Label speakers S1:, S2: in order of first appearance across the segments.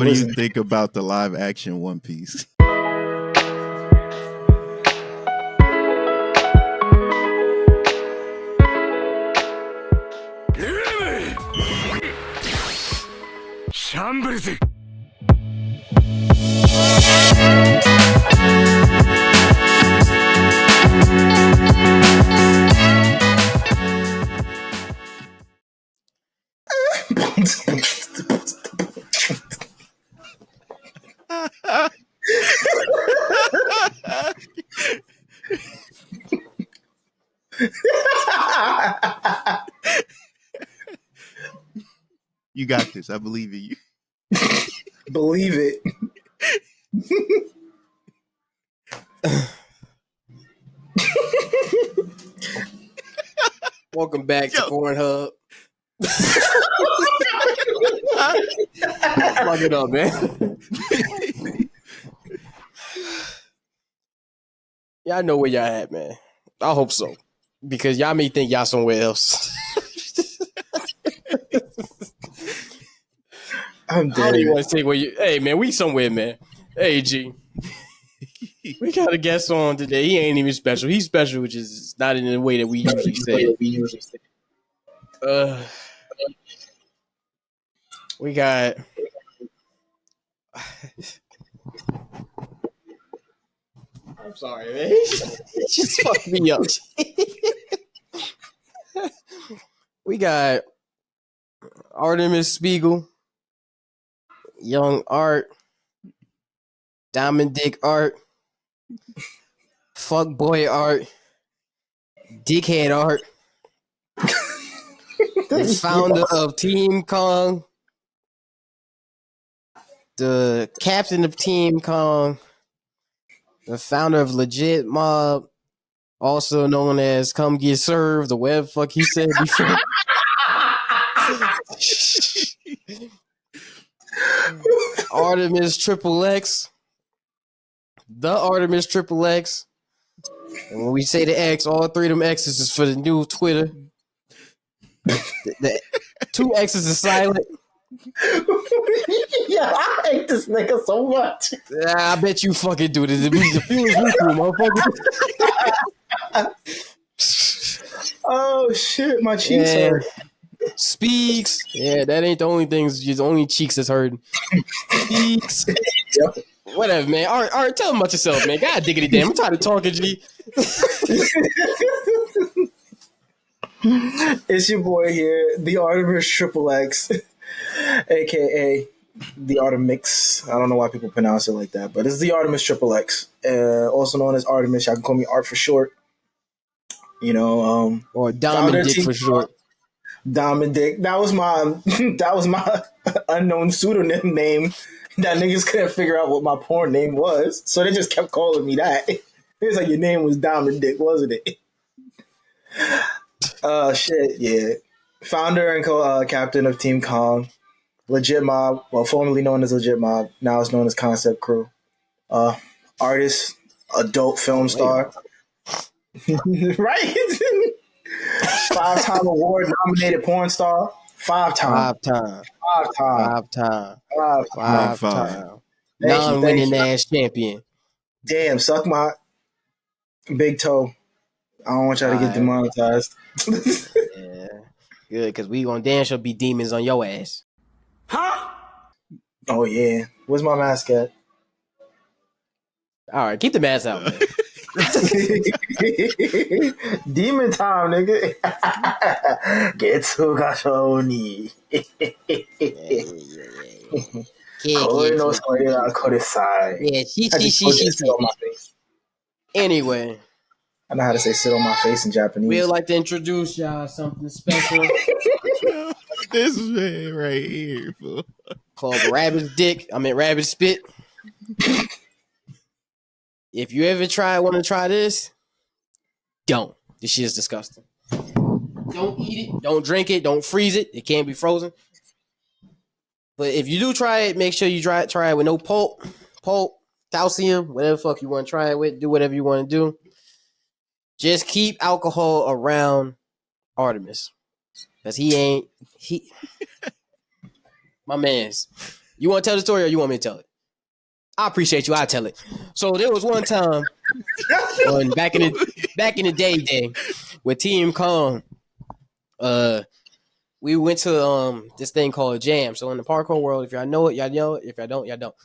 S1: What do you think about the live action One Piece? You got this. I believe in you.
S2: Believe it.
S3: Welcome back to Pornhub. Plug it up, man. Y'all know where y'all at, man. I hope so. Because y'all may think y'all somewhere else.
S2: I'm dead.
S3: I don't even want to say where you... Hey, man, we somewhere, man. Hey, G. We got a guest on today. He ain't even special. He's special, which is not in the way that we usually say. We got... I'm sorry, man. It just fucked me up. We got Artemis Spiegel, Young Art, Diamond Dick Art, Fuck Boy Art, Dickhead Art, the founder of Team Kong, the captain of Team Kong, the founder of Legit Mob, also known as Come Get Served, the web fuck he said before. Artemis Triple X, the Artemis Triple X. And when we say the X, all three of them X's is for the new Twitter. The two X's is silent.
S2: Yeah, I hate this nigga so much.
S3: I bet you fucking do this. If you was motherfucker.
S2: Oh shit, my cheeks hurt.
S3: Speaks. Yeah, that ain't the only things. The only cheeks that's hurting. Speaks.
S2: Yep.
S3: Whatever, man. All right, tell them about yourself, man. God diggity damn. I'm tired of talking, G.
S2: It's your boy here, the Artemis Triple X, aka the Artemix. I don't know why people pronounce it like that, but it's the Artemis Triple X, also known as Artemis. Y'all can call me Art for short. You know,
S3: or Diamond Dick for short.
S2: Diamond Dick. That was my unknown pseudonym name. That niggas couldn't figure out what my porn name was, so they just kept calling me that. It was like, your name was Diamond Dick, wasn't it? Shit, yeah. Founder and captain of Team Kong, Legit Mob, well, formerly known as Legit Mob, now it's known as Concept Crew. Artist, adult film star. Right? 5-time award nominated porn star. 5-time.
S3: 5-time.
S2: Thank
S3: Non-winning
S2: you.
S3: ass champion.
S2: Damn, suck my big toe. I don't want y'all to get demonetized.
S3: Yeah, good, because we gonna damn sure be demons on your ass.
S2: Huh? Oh yeah. Where's my mask at?
S3: All right, keep the mask out, man.
S2: Demon time, nigga. Getsu ga shoni. Koi no sori wa koresai.
S3: Yeah, Anyway,
S2: I know how to say sit on my face in Japanese.
S3: We'd like to introduce y'all something special.
S1: This man right here, fool.
S3: Called Rabbit's Spit. If you ever want to try this, don't. This shit is disgusting. Don't eat it. Don't drink it. Don't freeze it. It can't be frozen. But if you do try it, make sure you try it with no pulp, calcium, whatever the fuck you want to try it with. Do whatever you want to do. Just keep alcohol around Artemis. Because he my man's. You want to tell the story or you want me to tell it? I appreciate you. I'll tell it. So there was one time back in the day with Team Kong, we went to this thing called a jam. So in the parkour world, if y'all know it, y'all know it. If y'all don't, y'all don't.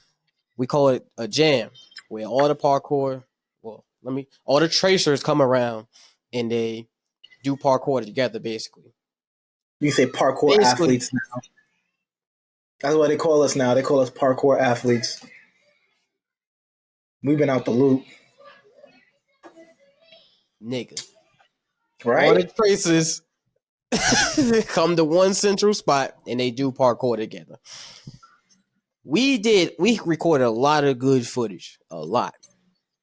S3: We call it a jam, where all the parkour, all the tracers come around and they do parkour together, basically.
S2: You say parkour
S3: Basically,
S2: athletes now. That's what they call us now. They call us parkour athletes. We've been out the loop,
S3: nigga, all the
S2: right?
S3: tracers come to one central spot and they do parkour together. We recorded a lot of good footage, a lot.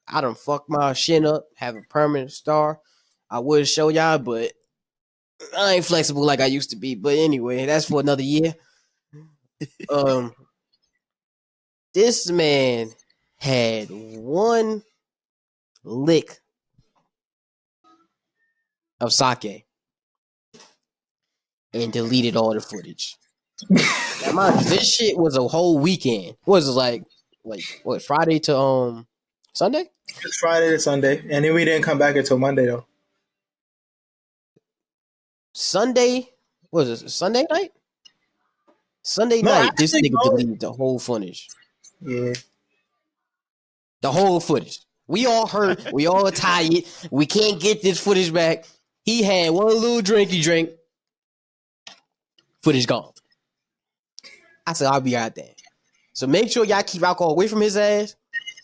S3: I done fucked my shin up, have a permanent star. I would show y'all, but I ain't flexible like I used to be. But anyway, that's for another year. This man had one lick of sake and deleted all the footage. Now, mind you, this shit was a whole weekend. What was it like what, Friday to Sunday?
S2: It's Friday to Sunday, and then we didn't come back until Monday though.
S3: Sunday? What was it, Sunday night? Sunday
S2: No,
S3: night, this
S2: actually,
S3: nigga
S2: no.
S3: deleted the whole footage.
S2: Yeah.
S3: The whole footage. We all hurt. We all tired. We can't get this footage back. He had one little drinky drink. Footage gone. I said, I'll be out there. So make sure y'all keep alcohol away from his ass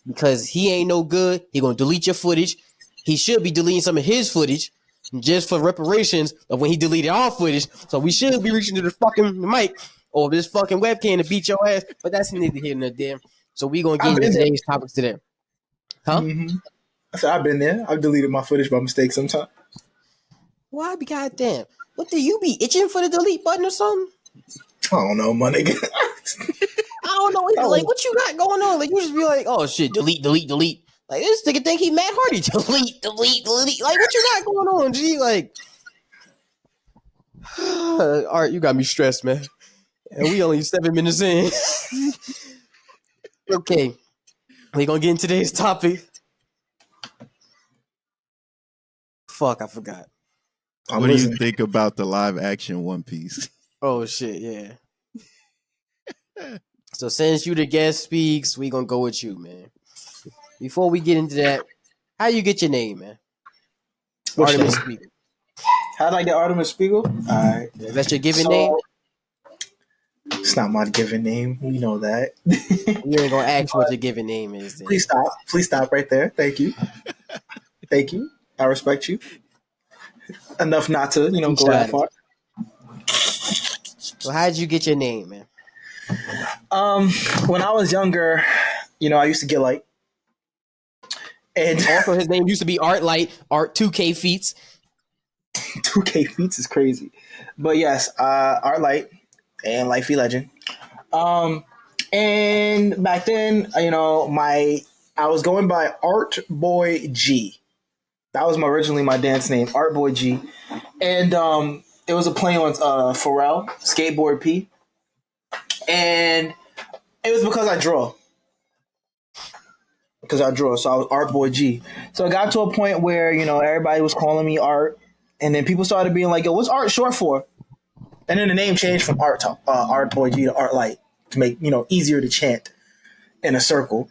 S3: because he ain't no good. He gonna delete your footage. He should be deleting some of his footage just for reparations of when he deleted our footage. So we should be reaching to the fucking mic or this fucking webcam to beat your ass. But that's neither here nor there. So we gonna get
S2: I've
S3: into
S2: been there.
S3: today's topics today. Huh?
S2: Mm-hmm. I said I've been there. I've deleted my footage by mistake sometimes.
S3: Why be goddamn? What do you be itching for the delete button or something?
S2: I don't know, my nigga.
S3: I don't know either. Like, what you got going on? Like, you just be like, oh shit, delete. Like, this nigga think he Matt Hardy. Delete. Like, what you got going on, G? Like, all right, you got me stressed, man. And we only 7 minutes in. Okay, we gonna get into today's topic. Fuck, I forgot.
S1: What do you think about the live action One Piece?
S3: Oh shit, yeah. So since you the guest speaks, we gonna go with you, man. Before we get into that, how you get your name, man? Artemis Spiegel.
S2: How did I get Artemis Spiegel? All right.
S3: That's your given name?
S2: It's not my given name. You know that.
S3: You ain't gonna ask what your given name is. Then.
S2: Please stop. Please stop right there. Thank you. Thank you. I respect you. Enough not to, go that far.
S3: So how did you get your name, man?
S2: When I was younger, I used to get like, and
S3: also his name used to be Art Light, Art 2K Feats.
S2: 2K Feats is crazy, but yes, Art Light and Lifey Legend. And back then, I was going by Art Boy G. That was originally my dance name, Art Boy G, and it was a play on Pharrell, Skateboard P, and it was because I draw. So I was Art Boy G. So it got to a point where everybody was calling me Art, and then people started being like, "Yo, what's Art short for?" And then the name changed from Art Boy G to Art Light to make easier to chant in a circle.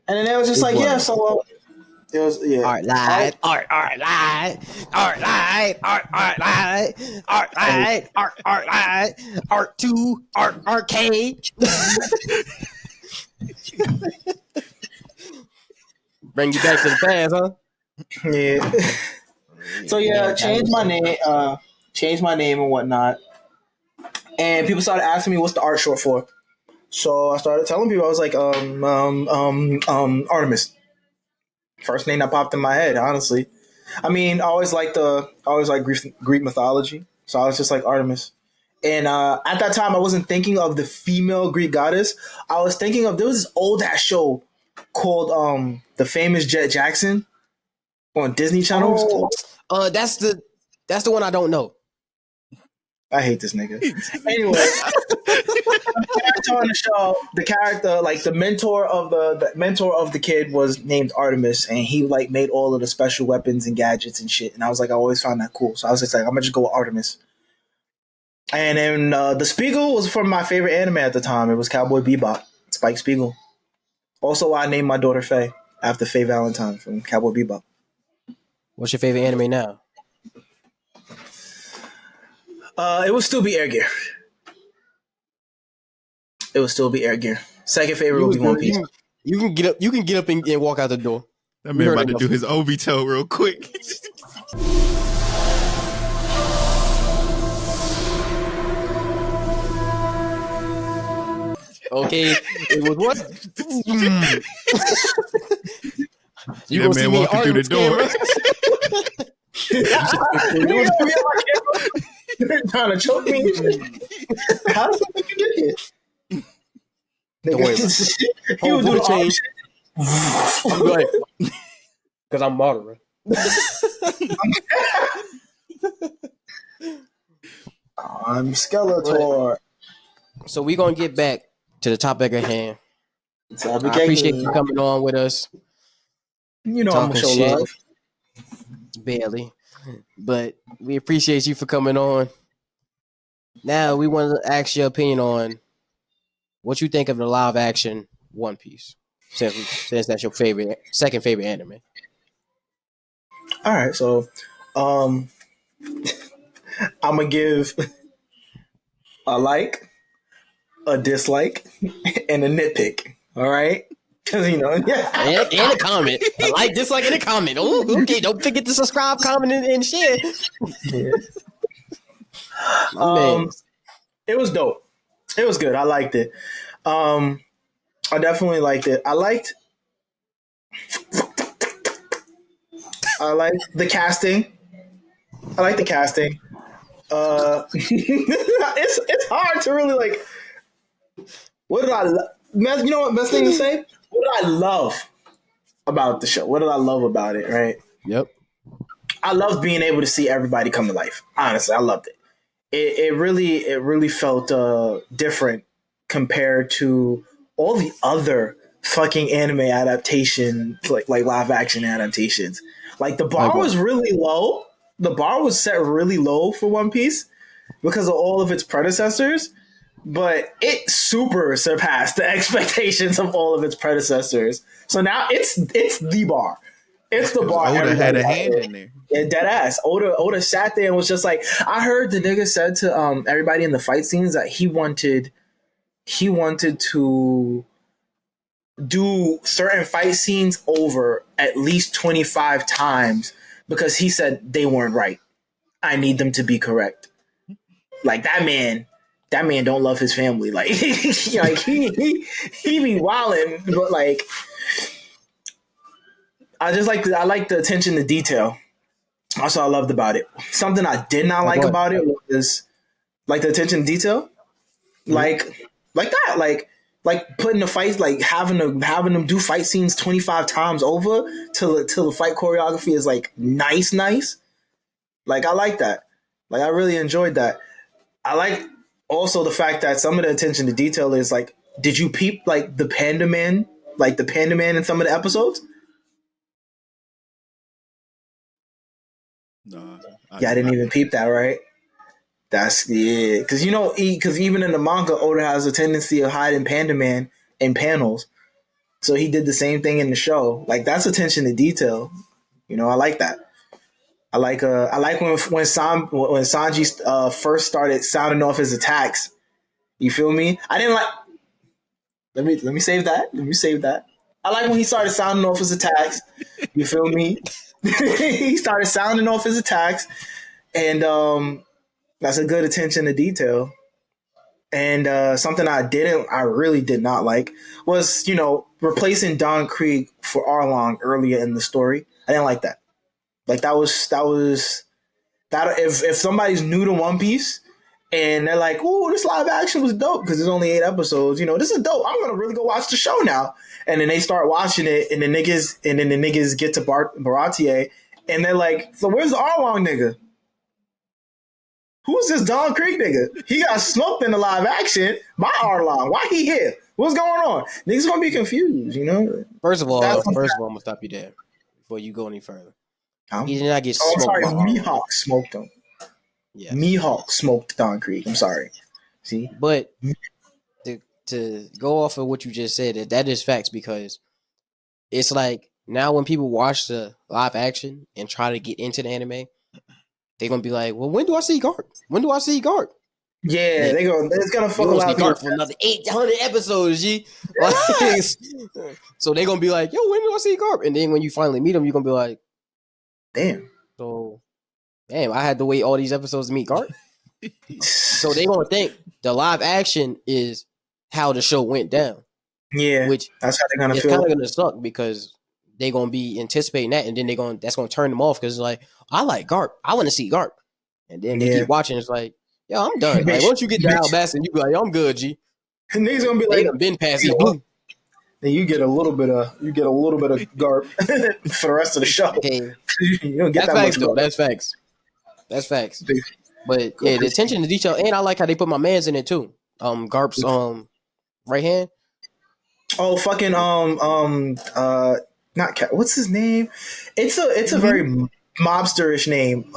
S2: And then it was just like, yeah, so it was
S3: Art Light, Art Light, Art Light, Art Light, Art Light, Art Light, Art 2, Art Arcade. Bring you back to the past, huh?
S2: Yeah. So yeah, changed my name and whatnot. And people started asking me what's the art short for. So I started telling people, I was like, Artemis. First name that popped in my head, honestly. I mean, I always liked Greek mythology, so I was just like Artemis. And at that time, I wasn't thinking of the female Greek goddess. I was thinking of there was this old ass show called The Famous Jet Jackson on Disney Channel.
S3: That's the one I don't know.
S2: I hate this nigga. Anyway, character on the show, the character, like the mentor of the kid was named Artemis, and he like made all of the special weapons and gadgets and shit. And I was like, I always found that cool. So I was just like, I'm gonna just go with Artemis. And then the Spiegel was from my favorite anime at the time. It was Cowboy Bebop, Spike Spiegel. Also, I named my daughter Faye after Faye Valentine from Cowboy Bebop.
S3: What's your favorite anime now?
S2: It would still be Air Gear. It would still be Air Gear. Second favorite would be One Piece.
S3: You can get up. You can get up and walk out the door.
S1: That man about to do his Obito real quick.
S3: Okay, it was what? You
S1: That
S3: gonna see
S1: man
S3: me
S1: walking through the door.
S2: Trying to choke me. How the fuck did you get here?
S3: Don't worry.
S2: He would do the change.
S3: Because I'm moderate.
S2: I'm Skeletor.
S3: So we're gonna get back to the topic at hand. I appreciate you coming on with us.
S2: You know I'm gonna show love.
S3: Barely. But we appreciate you for coming on. Now we want to ask your opinion on what you think of the live action One Piece. Since that's your second favorite anime.
S2: All right, so I'm gonna give a like, a dislike, and a nitpick. All right, because yeah,
S3: and a comment, a like, dislike, and a comment. Oh, okay, don't forget to subscribe, comment, and share.
S2: Yeah. It was dope. It was good. I liked it. I definitely liked it. I liked the casting. I like the casting. It's hard to really like. What did I? You know what? Best thing to say. What did I love about the show? What did I love about it? Right.
S3: Yep.
S2: I loved being able to see everybody come to life. Honestly, I loved it. It really felt different compared to all the other fucking anime adaptations, like live action adaptations. Like the bar was really low. The bar was set really low for One Piece because of all of its predecessors, but it super surpassed the expectations of all of its predecessors. So now it's the bar. It's the bar.
S1: Oda had a hand in there.
S2: Yeah, dead ass. Oda sat there and was just like, I heard the nigga said to everybody in the fight scenes that he wanted to do certain fight scenes over at least 25 times because he said they weren't right. I need them to be correct. Like that man don't love his family. Like, like he be wilding, but like I like the attention to detail. That's what I loved about it. Something I did not like about it was like the attention to detail. Mm-hmm. Like that. Like putting the fights, like having them do fight scenes 25 times over till the fight choreography is like nice. Like I like that. Like I really enjoyed that. I like also the fact that some of the attention to detail is like, did you peep like the Pandaman in some of the episodes?
S1: No,
S2: I didn't even peep that, right? That's because even in the manga, Oda has a tendency of hiding Pandaman in panels, so he did the same thing in the show. Like that's attention to detail. I like that. I like when Sanji first started sounding off his attacks. You feel me? I didn't like. Let me save that. I like when he started sounding off his attacks. You feel me? He started sounding off his attacks, and that's a good attention to detail. And something I really did not like was, replacing Don Krieg for Arlong earlier in the story. I didn't like that. Like that was if somebody's new to One Piece and they're like, "Ooh, this live action was dope," because there's only 8 episodes. This is dope. I'm gonna really go watch the show now. And then they start watching it, and the niggas get to Baratier, and they're like, "So where's the Arlong nigga?" Who's this Don Creek nigga? He got smoked in the live action by Arlong. Why he here? What's going on? Niggas gonna be confused, you know?
S3: First of all,
S2: That's
S3: I'm gonna stop you there before you go any further. He did not get
S2: I'm
S3: smoked
S2: sorry,
S3: by Arlong.
S2: Mihawk smoked him.
S3: Yes.
S2: Mihawk smoked Don Creek. I'm sorry. See?
S3: But to go off of what you just said, that is facts because it's like now when people watch the live action and try to get into the anime, they're gonna be like, "Well, when do I see Garp? When do I see Garp?"
S2: Yeah, it's gonna fuck
S3: You
S2: a
S3: gonna
S2: lot
S3: see
S2: of people.
S3: Garp for another 800 episodes, G. Like, so they're gonna be like, "Yo, when do I see Garp?" And then when you finally meet him, you're gonna be like,
S2: Damn.
S3: "So, damn, I had to wait all these episodes to meet Garp." So they gonna think the live action is how the show went down.
S2: Yeah,
S3: Which
S2: that's how they're gonna
S3: it's
S2: feel.
S3: kind of gonna suck because they're gonna be anticipating that, and then that's gonna turn them off because it's like, I like Garp, I want to see Garp, and then they keep watching. It's like, yo, I'm done. Like once you get to Alabasta, you be like, yo, I'm good, G.
S2: And niggas gonna be
S3: They
S2: like,
S3: done been past these blue.
S2: Then you get a little bit of Garp for the rest of the show.
S3: Okay,
S2: you don't get
S3: that's
S2: that
S3: facts
S2: much
S3: though.
S2: Garp.
S3: That's facts. That's facts. But yeah, the attention to detail, and I like how they put my man's in it too. Garp's right hand.
S2: Oh, fucking not Cat. What's his name? It's a very mobsterish name.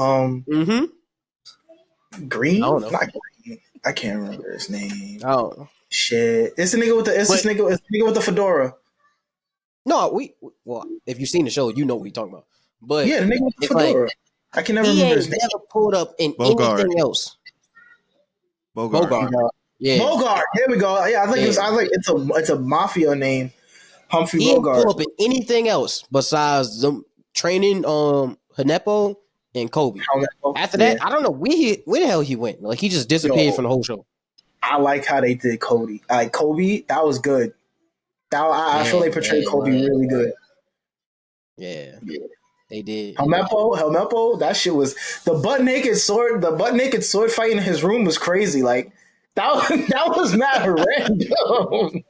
S2: Green?
S3: I don't know.
S2: Not Green. I can't remember his name.
S3: I don't know.
S2: Shit. It's the nigga with the it's the nigga with the fedora.
S3: No, well, if you've seen the show, you know what we talking about. But
S2: yeah, the nigga with the fedora.
S3: Like,
S2: I can never
S3: he
S2: remember
S3: ain't
S2: his name.
S3: never pulled up in
S1: Bogart.
S3: anything else. Bogart. Yeah.
S2: Bogart. There we go. Yeah, I think it's a mafia name. Humphrey
S3: He didn't
S2: Bogart.
S3: pull up in anything else besides them training Hanepo and Kobe. After that, I don't know where the hell he went. Like he just disappeared from the whole show.
S2: I like how they did Cody. Like Kobe, that was good. I feel they portrayed Kobe really good.
S3: Yeah. They did.
S2: Helmepo, that shit was the butt naked sword fight in his room was crazy. Like that was mad random.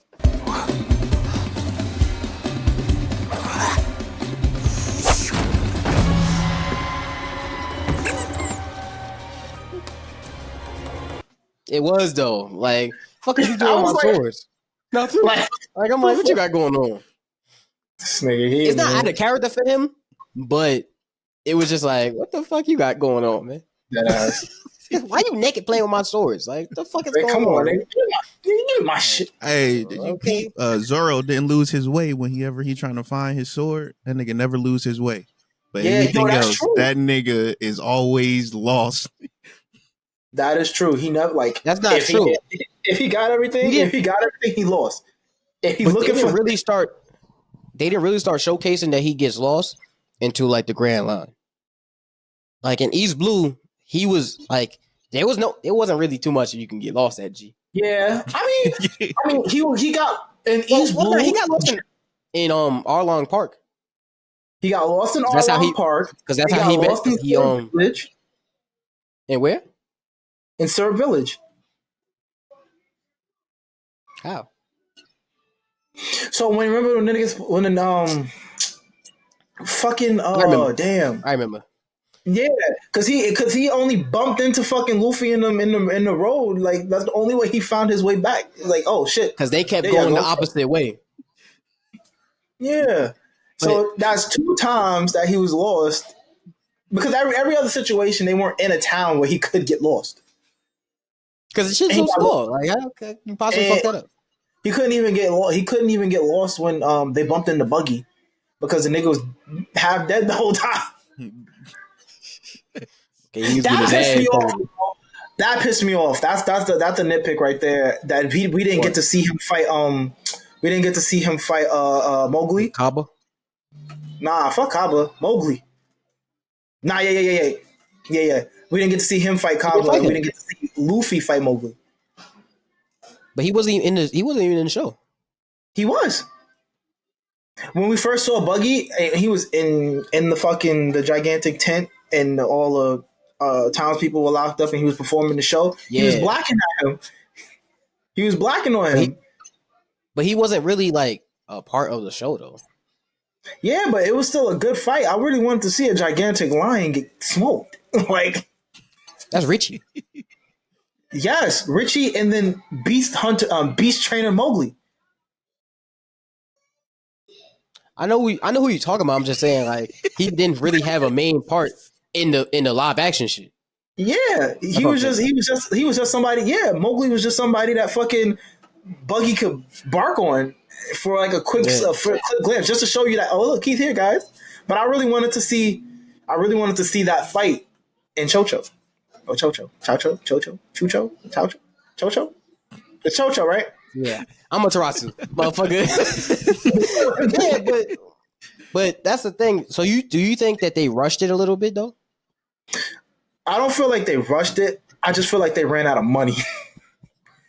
S3: It was though. Like, fuck is you doing with my swords? Nothing. Like I'm like, what you got going on?
S2: This nigga here,
S3: it's not out of character for him, but it was just like, what the fuck you got going on, man? Why you naked playing with my swords? Like, the fuck is going on?
S2: Man. Give me my shit.
S1: Hey, did you peep? Zoro didn't lose his way whenever he trying to find his sword. That nigga never lose his way. But anything else, that nigga is always lost.
S2: That is true. He never
S3: that's not true.
S2: If he got everything, he lost. If he's looking for
S3: they didn't really start showcasing that he gets lost into like the Grand Line. Like in East Blue, he was like it wasn't really too much you can get lost at G.
S2: Yeah, I mean, he got in East Blue.
S3: He got lost in Arlong Park.
S2: He got lost in Arlong Park
S3: because that's how he met.
S2: Village.
S3: And where?
S2: In Syrup Village.
S3: How?
S2: So when fucking damn.
S3: I remember.
S2: Yeah, because he only bumped into fucking Luffy in the road. Like that's the only way he found his way back. Like, oh shit.
S3: Because they kept going the opposite way.
S2: Yeah. So that's 2 times that he was lost. Because every other situation they weren't in a town where he could get lost.
S3: Because the shit's so small. Like, okay, you possibly fucked that up.
S2: He couldn't even get lost. He couldn't even get lost when they bumped in the buggy because the nigga was half dead the whole time.
S3: Okay,
S2: that pissed me off. That's a nitpick right there. That we didn't get to see him fight. We didn't get to see him fight. Mowgli.
S3: Kaba.
S2: Nah, fuck Kaba. Mowgli. Nah, yeah. We didn't get to see him fight Kaba, and we didn't get to see Luffy fight Mowgli.
S3: But he wasn't even in the show.
S2: He was. When we first saw Buggy, he was in the gigantic tent, and all the townspeople were locked up, and he was performing the show. Yeah. He was blacking at him. He was blacking on him.
S3: But he wasn't really like a part of the show, though.
S2: Yeah, but it was still a good fight. I really wanted to see a gigantic lion get smoked. Like,
S3: That's Richie.
S2: Yes, Richie, and then Beast Trainer Mowgli.
S3: I know who you're talking about. I'm just saying, like, he didn't really have a main part in the live action shit.
S2: Yeah, he was just somebody. Yeah, Mowgli was just somebody that fucking Buggy could bark on for like a quick glimpse, just to show you that, oh look, he's here, guys. But I really wanted to see that fight in Chocho. Oh, Chocho, Chocho, Chocho, Chucho, Chocho, Chocho. It's Chocho, right?
S3: Yeah, I'm a Tarasu, motherfucker. Yeah, but that's the thing. So do you think that they rushed it a little bit though?
S2: I don't feel like they rushed it. I just feel like they ran out of money.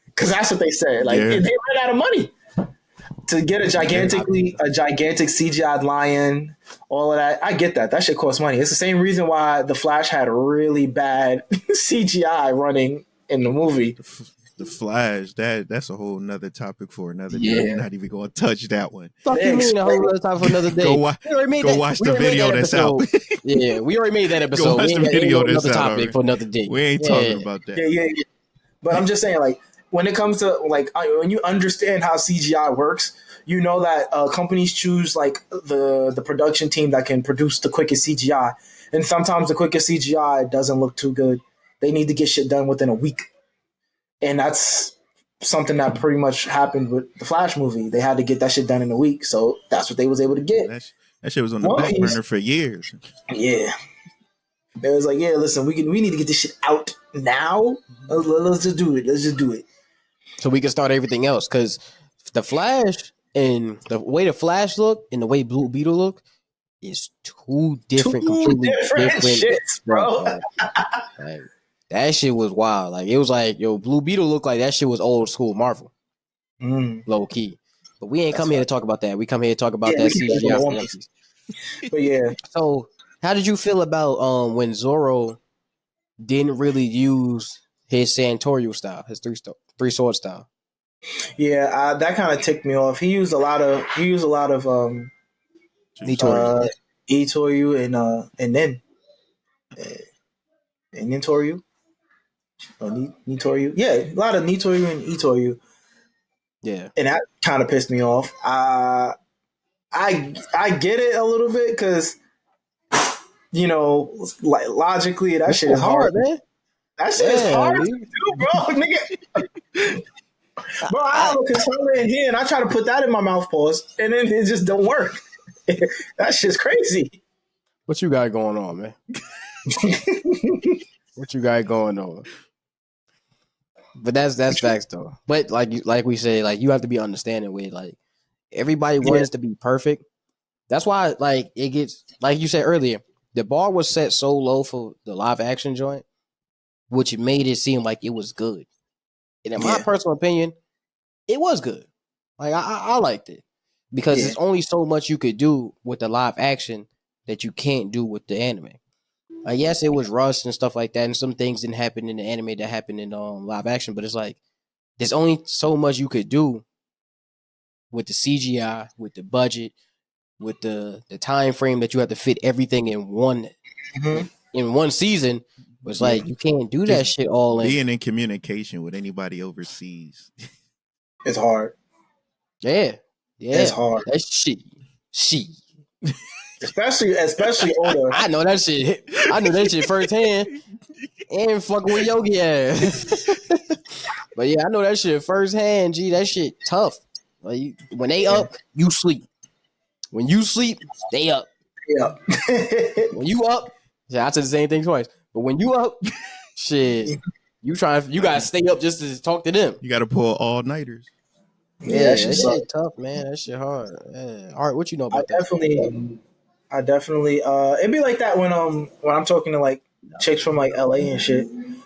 S2: Because that's what they said. Like they ran out of money to get a gigantic CGI lion, all of that. I get that. That shit costs money. It's the same reason why the Flash had really bad CGI running in the movie.
S1: The Flash, that's a whole nother topic for another day. We're not even going to touch that one.
S3: Fuck you mean a whole other time for another day?
S1: Go watch the video that's out.
S3: Yeah, we already made that episode.
S1: Go watch the video that's out.
S3: Topic for another day.
S1: We ain't talking about that.
S2: Yeah. But I'm just saying, like, when it comes to, like, when you understand how CGI works, you know that companies choose, like, the production team that can produce the quickest CGI. And sometimes the quickest CGI doesn't look too good. They need to get shit done within a week. And that's something that pretty much happened with the Flash movie. They had to get that shit done in a week. So that's what they was able to get.
S1: That shit was on the back burner for years.
S2: Yeah. They was like, yeah, listen, we need to get this shit out now. Let's just do it.
S3: So we can start everything else. Because the Flash and the way the Flash look and the way Blue Beetle look is completely different
S2: shits, bro.
S3: Like, that shit was wild. Like, it was like, Blue Beetle looked like that shit was old school Marvel. Low key. But we ain't come here to talk about that. We come here to talk about that CGI.
S2: But yeah.
S3: So, how did you feel about when Zoro didn't really use his Santorio style, his three sword style?
S2: Yeah, that kind of ticked me off. He used a lot of Itoryu and then and Nitoryu. Nitoryu. Yeah, a lot of Nitoryu and Itoryu.
S3: Yeah.
S2: And that kind of pissed me off. I get it a little bit because, you know, like, logically that shit is hard, man. That shit is hard to do, bro. Nigga. Bro, I have a controller in here and I try to put that in my mouth, pause, and then it just don't work. That shit's crazy.
S3: What you got going on, man? What you got going on? But that's facts though. But like we say, like, you have to be understanding with, like, everybody wants to be perfect. That's why, like, it gets, like you said earlier, the bar was set so low for the live action joint, which made it seem like it was good. And in my personal opinion, it was good. Like, I liked it because there's only so much you could do with the live action that you can't do with the anime. Yes, it was rushed and stuff like that, and some things didn't happen in the anime that happened in live action. But it's like there's only so much you could do with the CGI, with the budget, with the time frame that you have to fit everything in one season. But it's like you can't do that shit all in.
S1: Being in communication with anybody overseas,
S2: it's hard.
S3: Yeah,
S2: it's hard.
S3: That's shit.
S2: Especially older.
S3: I know that shit. I knew that shit firsthand. And fucking with Yogi ass. But yeah, I know that shit firsthand. Gee, that shit tough. Like, when they up, you sleep. When you sleep, they up.
S2: Yeah.
S3: When you up, I said the same thing twice. But when you up, shit, you gotta stay up just to talk to them.
S1: You gotta pull all-nighters.
S3: Yeah, that shit tough, man. That shit hard. Yeah. All right, what you know about that?
S2: I definitely it'd be like that when I'm talking to, like, chicks from, like, LA and shit. And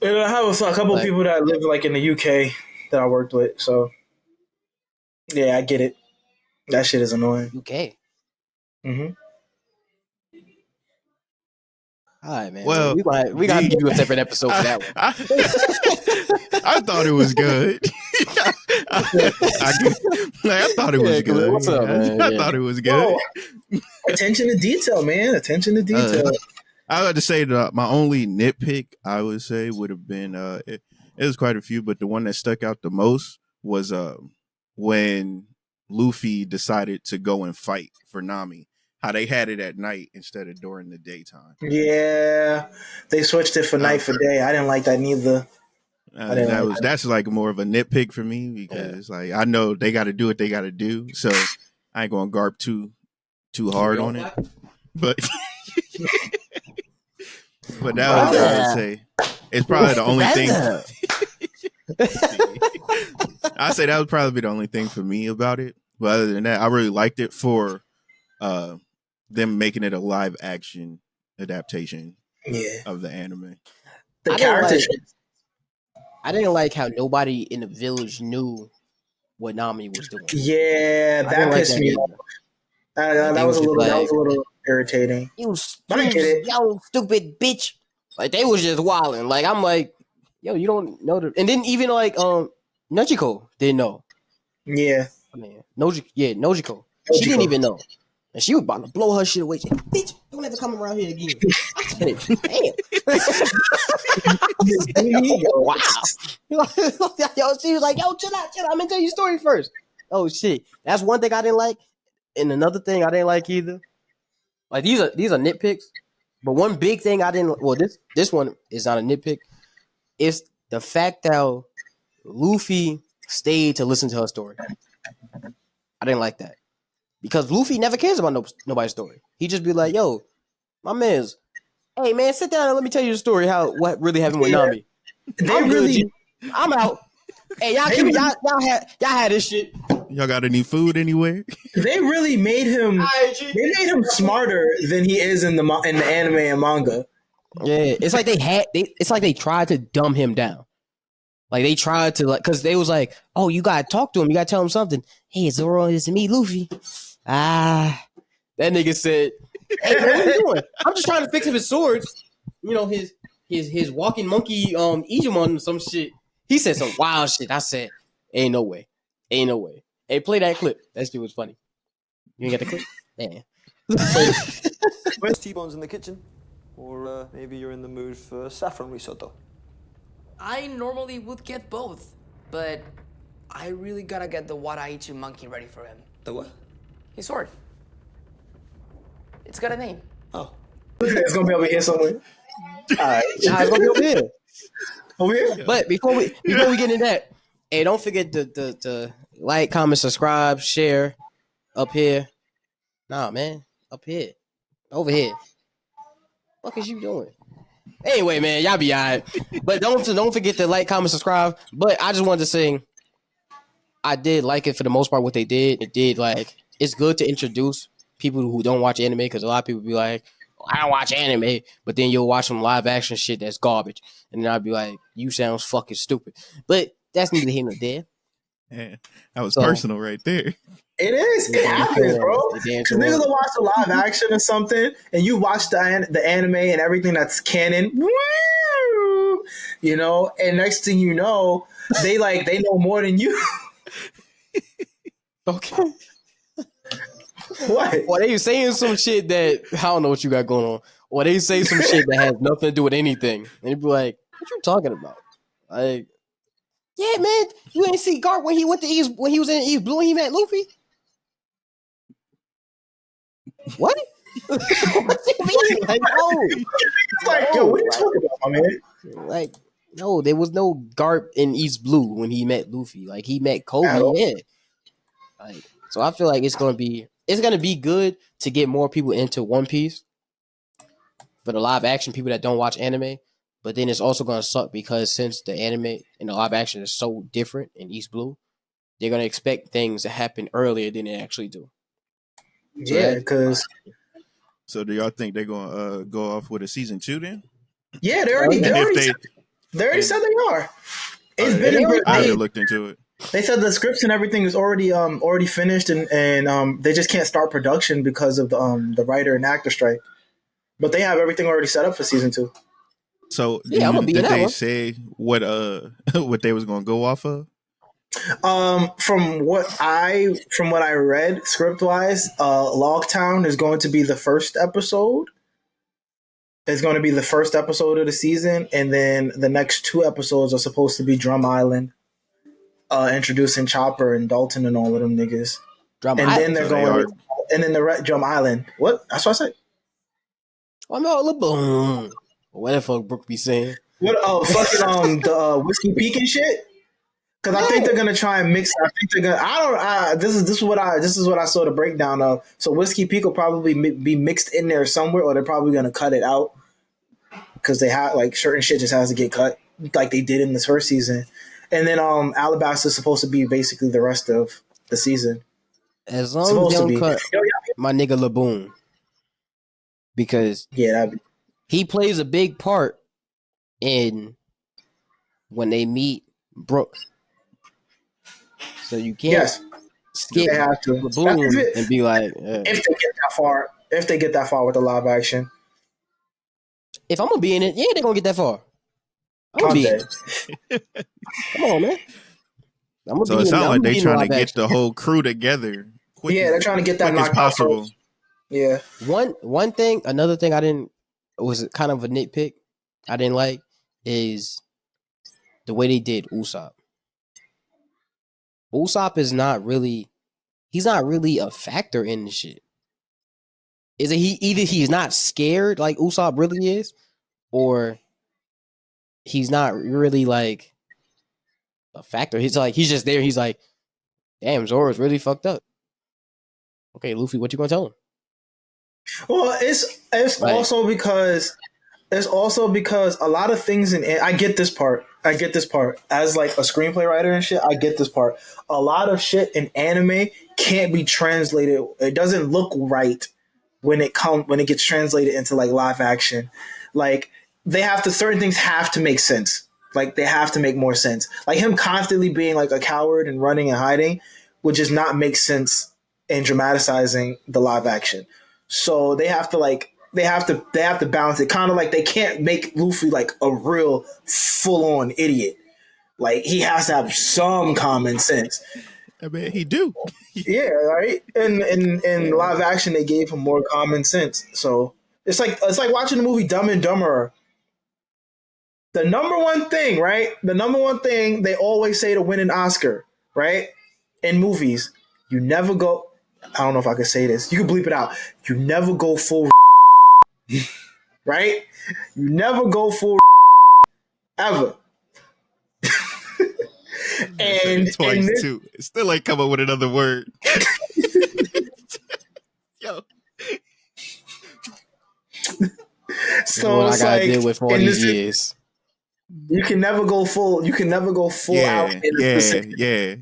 S2: I have a couple of people that live, like, in the UK that I worked with, so yeah, I get it. That shit is annoying.
S3: UK.
S2: Mm-hmm.
S3: All right, man.
S1: Well,
S3: we gotta give you a separate episode for that one.
S1: I thought it was good. I thought it was good.
S3: What's up, man?
S1: I thought it was good.
S2: Attention to detail, man. Attention to detail.
S1: I would to say that my only nitpick I would say would have been it was quite a few, but the one that stuck out the most was when Luffy decided to go and fight for Nami. How they had it at night instead of during the daytime.
S2: Yeah, they switched it for night for day. I didn't like that neither.
S1: That's like more of a nitpick for me because like I know they got to do what they got to do, so I ain't gonna garp too hard on it. But but that was I would say it's probably the only thing. I say that would probably be the only thing for me about it. But other than that, I really liked it for them making it a live action adaptation of the anime.
S2: The character.
S3: I didn't like how nobody in the village knew what Nami was doing.
S2: Yeah, that pissed me off. That was a little irritating.
S3: You young stupid bitch. Like they was just wilding. Like I'm like, yo, you don't know the. And then even like Nojiko didn't know.
S2: Yeah.
S3: I mean Nojiko. She didn't even know. And she was about to blow her shit away. She said, bitch, don't ever come around here again. I said, damn. Wow. Yo, she was like, yo, chill out. I'm gonna tell you a story first. Oh shit. That's one thing I didn't like. And another thing I didn't like either. Like these are nitpicks. But one big thing I didn't this one is not a nitpick. It's the fact that Luffy stayed to listen to her story. I didn't like that. Because Luffy never cares about nobody's story. He just be like, yo, my man's, hey man, sit down and let me tell you the story what really happened with Nami. I'm out. Hey, y'all had this shit.
S1: Y'all got any food anywhere?
S2: They really made him. They made him smarter than he is in the anime and manga.
S3: Yeah, it's like they tried to dumb him down. Like they tried to because they was like, oh, you gotta talk to him. You gotta tell him something. Hey, Zoro, it's me, Luffy. That nigga said, hey, man, what are you doing? I'm just trying to fix his swords. You know, his walking monkey Igemon or some shit. He said some wild shit. I said, ain't no way. Hey, play that clip. That shit was funny. You ain't got the clip? Yeah.
S4: Where's T-Bone's in the kitchen? Or maybe you're in the mood for saffron risotto.
S5: I normally would get both, but I really gotta get the Waraichi monkey ready for him.
S4: The what?
S5: His sword. It's got a name.
S4: Oh.
S2: It's gonna be over here somewhere. Alright.
S3: Nah, it's gonna be over here.
S2: Over here?
S3: But before we get into that, hey, don't forget to like, comment, subscribe, share up here. Nah, man. Up here. Over here. What is you doing? Anyway, man, y'all be alright. But don't forget to like, comment, subscribe. But I just wanted to say I did like it for the most part what they did. It did like it's good to introduce people who don't watch anime because a lot of people be like, I don't watch anime, but then you'll watch some live action shit that's garbage. And then I'll be like, you sounds fucking stupid. But that's neither here nor there.
S1: Yeah, that was personal right there.
S2: It is. It happens, bro. Because niggas will watch a live action or something, and you watch the anime and everything that's canon. Woo! You know, and next thing you know, they know more than you.
S3: Okay.
S2: What?
S3: Or they saying some shit that I don't know what you got going on. Or they say some shit that has nothing to do with anything. And you be like, what you talking about? Like, yeah, man, you ain't see Garp when he went to East when he was in East Blue and he met Luffy? What? Like, no.
S2: It's like, yo, what are you talking about, my man?
S3: Like, no, there was no Garp in East Blue when he met Luffy. Like, he met Kobe, yeah. Like, so I feel like it's gonna be good to get more people into One Piece for the live action people that don't watch anime. But then it's also gonna suck because since the anime and the live action is so different in East Blue, they're gonna expect things to happen earlier than they actually do.
S2: So yeah, because.
S1: So do y'all think they're gonna go off with a season 2 then?
S2: Yeah, they already said they are. It's been
S1: I haven't looked into it.
S2: They said the scripts and everything is already finished, and they just can't start production because of the writer and actor strike. But they have everything already set up for season 2.
S1: So did they say what what they was gonna go off of?
S2: From what I read script wise, Logtown is going to be the first episode, is going to be the first episode of the season, and then the next 2 episodes are supposed to be Drum Island, introducing Chopper and Dalton and all of them niggas,
S3: Drum
S2: and then
S3: Island.
S2: they're
S1: So they
S2: going,
S1: are.
S2: and then Drum Island. What? That's what I said.
S3: I'm all the boom. What the fuck Brooke be saying?
S2: What? Oh, fucking the whiskey peak and shit. Because I think they're gonna try and mix. I think they're gonna. I don't. This is what I saw the breakdown of. So whiskey peak will probably be mixed in there somewhere, or they're probably gonna cut it out because they have like certain shit just has to get cut, like they did in this first season. And then Alabaster is supposed to be basically the rest of the season.
S3: As long as
S2: Supposed
S3: they
S2: to
S3: don't
S2: be.
S3: cut
S2: Yo, yeah,
S3: my nigga Laboon, because
S2: yeah, that'd be,
S3: he plays a big part in when they meet Brooke. So you can't
S2: yes,
S3: skip
S2: they have to.
S3: Laboon and be like,
S2: If they get that far, with the live action,
S3: if I'm gonna be in it, yeah, they're gonna get that far. I'm gonna
S2: I'm
S3: be in
S2: dead.
S3: it. Come on, man. I'm gonna
S1: So
S3: be
S1: it
S3: in.
S1: sounds
S3: I'm
S1: like
S3: gonna
S1: they
S3: be in
S1: trying to
S3: live
S1: get
S3: action.
S1: the whole crew together
S2: Yeah, they're trying to get that
S1: quick as
S2: knocked out
S1: possible.
S2: first. Yeah.
S3: Another thing I didn't was kind of a nitpick. I didn't like is the way they did Usopp. Usopp is not really. He's not really a factor in the shit. Is it either he's not scared like Usopp really is, or he's not really like a factor. He's just there. He's like, damn, Zoro's really fucked up. Okay, Luffy, what you gonna tell him?
S2: Well, it's
S3: Like,
S2: also because a lot of things I get this part. I get this part as like a screenplay writer and shit. I get this part. A lot of shit in anime can't be translated. It doesn't look right when it gets translated into like live action. Like they have to certain things have to make sense. Like they have to make more sense. Like him constantly being like a coward and running and hiding would just not make sense in dramatizing the live action. So they have to balance it. Kind of like they can't make Luffy like a real full on idiot. Like he has to have some common sense.
S1: I mean, he do.
S2: Yeah, right. In live action, they gave him more common sense. So it's like watching the movie Dumb and Dumber. The number one thing, right? The number one thing they always say to win an Oscar, right? In movies, you never go. I don't know if I could say this. You can bleep it out. You never go full, right? You never go full ever.
S1: Said
S2: And
S1: it
S2: in
S1: twice
S2: this,
S1: too. Still ain't come up with another word. Yo,
S3: this is
S2: so
S3: what I
S2: it's
S3: gotta
S2: like
S3: deal with for all
S2: in
S3: these
S2: this,
S3: years.
S2: you can never go full. You can never go full out
S1: yeah,
S2: in a
S1: yeah,
S2: specific.
S1: yeah.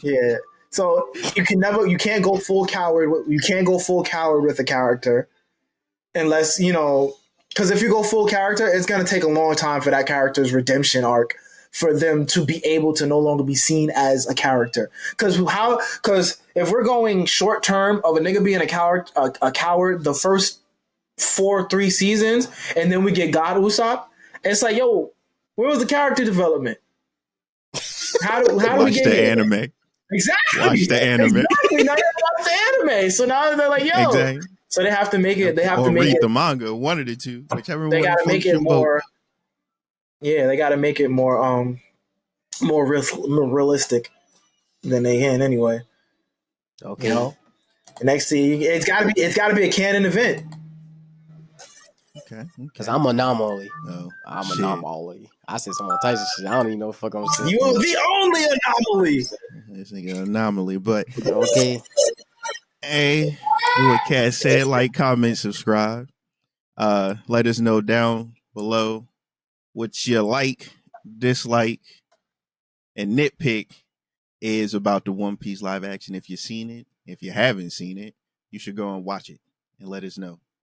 S2: Yeah. So you can't go full coward. You can't go full coward with a character unless because if you go full character, it's gonna take a long time for that character's redemption arc for them to be able to no longer be seen as a character. Because if we're going short term of a nigga being a coward, the first 3 seasons, and then we get God Usopp, it's like, yo, where was the character development? How do we
S1: Watch
S2: get
S1: the
S2: here?
S1: anime.
S2: Exactly.
S1: Watch the anime.
S2: Exactly. Now they watch the anime. So now they're like, yo.
S1: Exactly.
S2: So they have to make it. They have
S1: Or
S2: to make
S1: read
S2: it.
S1: the manga, one of the two, whichever
S2: They
S1: one
S2: got to make
S1: floats
S2: it
S1: your boat.
S2: more. Yeah, they got to make it more realistic than they can anyway.
S3: Okay,
S2: You know. The next thing, it's got to be a canon event.
S1: Okay.
S3: because I'm anomaly.
S1: Oh,
S3: I'm
S1: shit.
S3: anomaly. I said some more Tyson shit. I don't even know what the fuck I'm saying.
S2: You are the only anomaly.
S1: This nigga anomaly. But
S3: Okay.
S1: hey, do what Cat said. Like, comment, subscribe. Let us know down below what you like, dislike, and nitpick is about the One Piece live action. If you've seen it, if you haven't seen it, you should go and watch it and let us know.